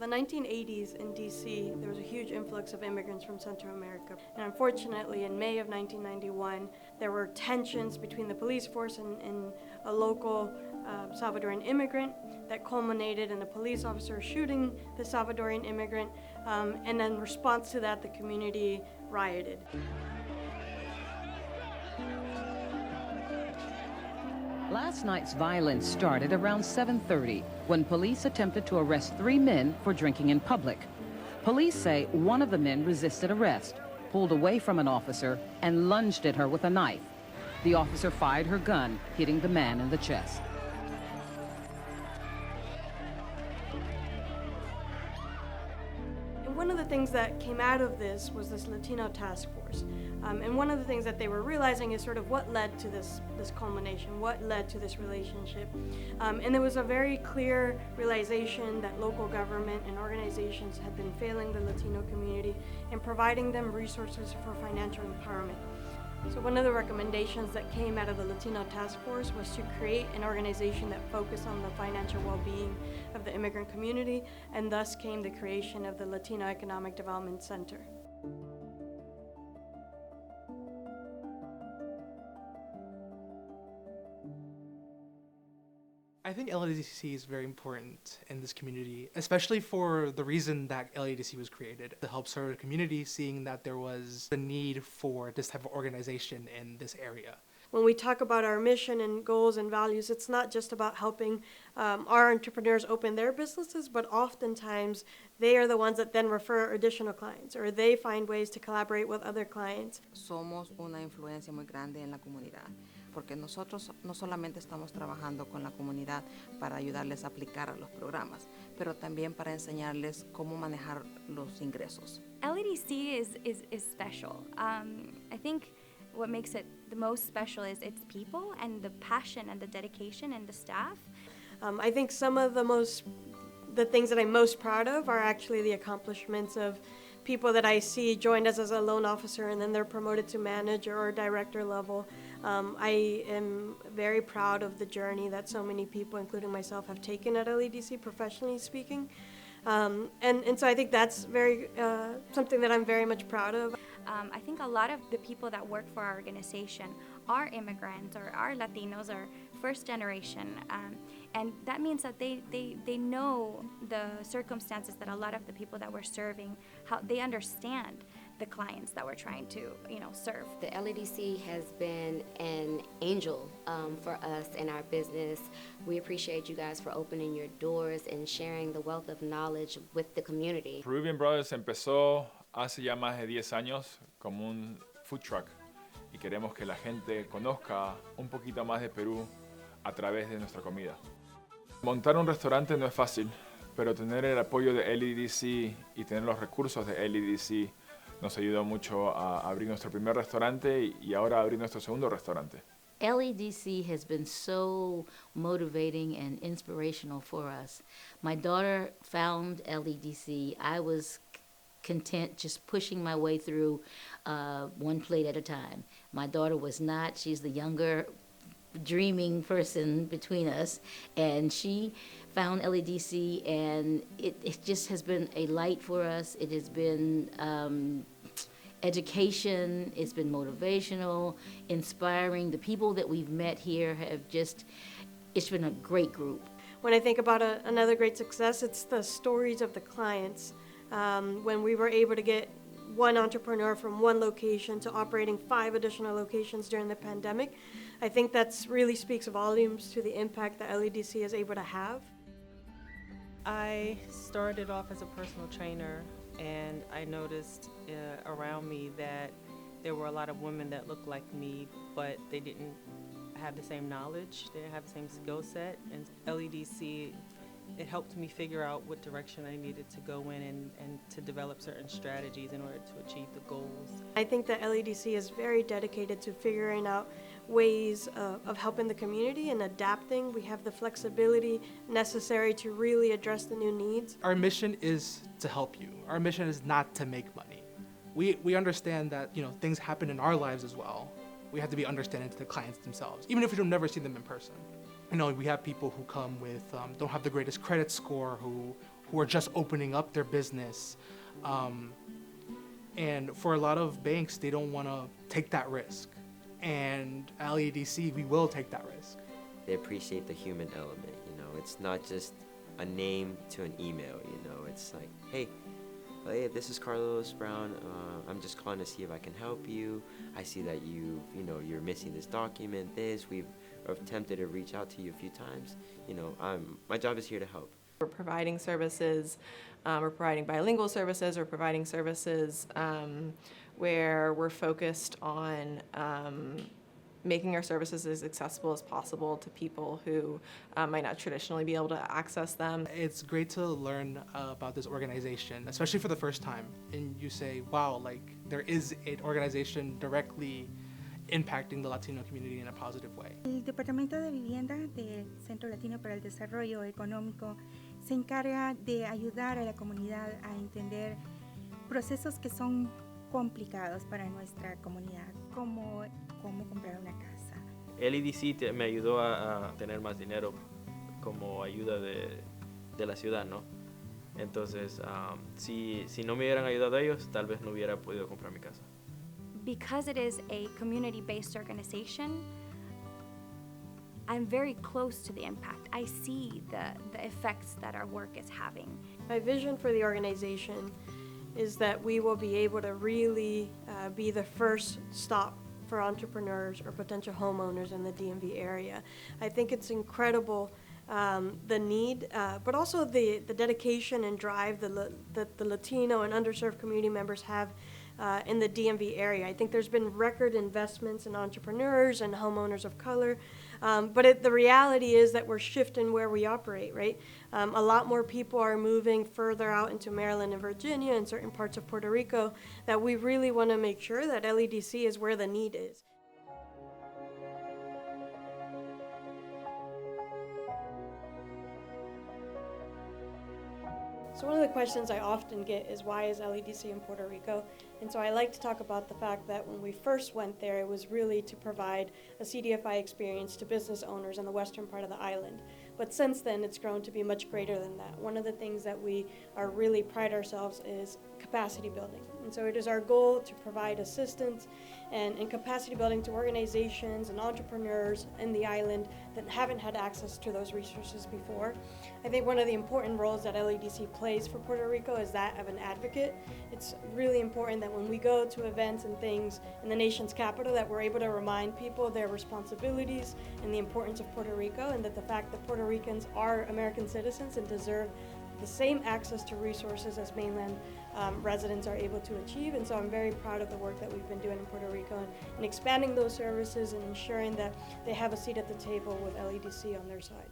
The 1980s in DC, there was a huge influx of immigrants from Central America. And unfortunately, in May of 1991, there were tensions between the police force and a local Salvadoran immigrant that culminated in a police officer shooting the Salvadoran immigrant. And in response to that, the community rioted. Last night's violence started around 7:30 when police attempted to arrest 3 men for drinking in public. Police say one of the men resisted arrest, pulled away from an officer, and lunged at her with a knife. The officer fired her gun, hitting the man in the chest. One of the things that came out of this was this Latino task force. And one of the things that they were realizing is sort of what led to this culmination, what led to this relationship. And there was a very clear realization that local government and organizations had been failing the Latino community in providing them resources for financial empowerment. So one of the recommendations that came out of the Latino Task Force was to create an organization that focused on the financial well-being of the immigrant community, and thus came the creation of the Latino Economic Development Center. I think LEDC is very important in this community, especially for the reason that LEDC was created, to help serve the community, seeing that there was a need for this type of organization in this area. When we talk about our mission and goals and values, it's not just about helping our entrepreneurs open their businesses, but oftentimes they are the ones that then refer additional clients, or they find ways to collaborate with other clients. Somos una influencia muy grande en la comunidad, porque nosotros no solamente estamos trabajando con la comunidad para ayudarles a aplicar a los programas, pero también para enseñarles cómo manejar los ingresos. LEDC is special. I think what makes it the most special is its people and the passion and the dedication and the staff. I think some of the things that I'm most proud of are actually the accomplishments of people that I see joined us as a loan officer and then they're promoted to manager or director level. I am very proud of the journey that so many people, including myself, have taken at LEDC, professionally speaking. And so I think that's very something that I'm very much proud of. I think a lot of the people that work for our organization are immigrants or are Latinos or first generation. And that means that they know the circumstances that a lot of the people that we're serving, how they understand the clients that we're trying to, serve. The LEDC has been an angel for us in our business. We appreciate you guys for opening your doors and sharing the wealth of knowledge with the community. Peruvian Brothers empezó hace ya más de 10 años como un food truck y queremos que la gente conozca un poquito más de Perú a través de nuestra comida. Montar un restaurante no es fácil, pero tener el apoyo de LEDC y tener los recursos de LEDC nos ayudó mucho a abrir nuestro primer restaurante y ahora abrir nuestro segundo restaurante. LEDC has been so motivating and inspirational for us. My daughter found LEDC. I was content just pushing my way through one plate at a time. My daughter was not. She's the younger dreaming person between us, and she found LEDC, and it just has been a light for us. It has been education, it's been motivational, inspiring. The people that we've met here have just, it's been a great group. When I think about another great success, it's the stories of the clients. When we were able to get one entrepreneur from one location to operating 5 additional locations during the pandemic, I think that's really speaks volumes to the impact that LEDC is able to have. I started off as a personal trainer, and I noticed around me that there were a lot of women that looked like me, but they didn't have the same knowledge, they didn't have the same skill set, and LEDC, it helped me figure out what direction I needed to go in and to develop certain strategies in order to achieve the goals. I think that LEDC is very dedicated to figuring out ways of helping the community and adapting. We have the flexibility necessary to really address the new needs. Our mission is to help you. Our mission is not to make money. We understand that things happen in our lives as well. We have to be understanding to the clients themselves, even if we don't never see them in person. We have people who come with don't have the greatest credit score, who who are just opening up their business. And for a lot of banks, they don't want to take that risk. And at LEDC, we will take that risk. They appreciate the human element, you know. It's not just a name to an email, you know. It's like, hey, this is Carlos Brown. I'm just calling to see if I can help you. I see that you're missing this document, we've attempted to reach out to you a few times. You know, my job is here to help. We're providing services, we're providing bilingual services, we're providing services where we're focused on making our services as accessible as possible to people who might not traditionally be able to access them. It's great to learn about this organization, especially for the first time, and you say, wow, like there is an organization directly impacting the Latino community in a positive way. El Departamento de Vivienda del Centro Latino para el Desarrollo Económico se encarga de ayudar a la comunidad a entender procesos que son complicados para nuestra comunidad, como cómo comprar una casa. LEDC me ayudó a tener más dinero como ayuda de la ciudad, ¿no? Entonces, si no me hubieran ayudado ellos, tal vez no hubiera podido comprar mi casa. Because it is a community-based organization, I'm very close to the impact. I see the effects that our work is having. My vision for the organization is that we will be able to really be the first stop for entrepreneurs or potential homeowners in the DMV area. I think it's incredible the need, but also the dedication and drive that the Latino and underserved community members have in the DMV area. I think there's been record investments in entrepreneurs and homeowners of color, but the reality is that we're shifting where we operate, right? A lot more people are moving further out into Maryland and Virginia and certain parts of Puerto Rico, that we really want to make sure that LEDC is where the need is. So one of the questions I often get is, why is LEDC in Puerto Rico? And so I like to talk about the fact that when we first went there, it was really to provide a CDFI experience to business owners in the western part of the island. But since then, it's grown to be much greater than that. One of the things that we are really pride ourselves is capacity building. And so it is our goal to provide assistance and capacity building to organizations and entrepreneurs in the island that haven't had access to those resources before. I think one of the important roles that LEDC plays for Puerto Rico is that of an advocate. It's really important that when we go to events and things in the nation's capital, that we're able to remind people their responsibilities and the importance of Puerto Rico, and that the fact that Puerto Ricans are American citizens and deserve the same access to resources as mainland residents are able to achieve. And so I'm very proud of the work that we've been doing in Puerto Rico and expanding those services and ensuring that they have a seat at the table with LEDC on their side.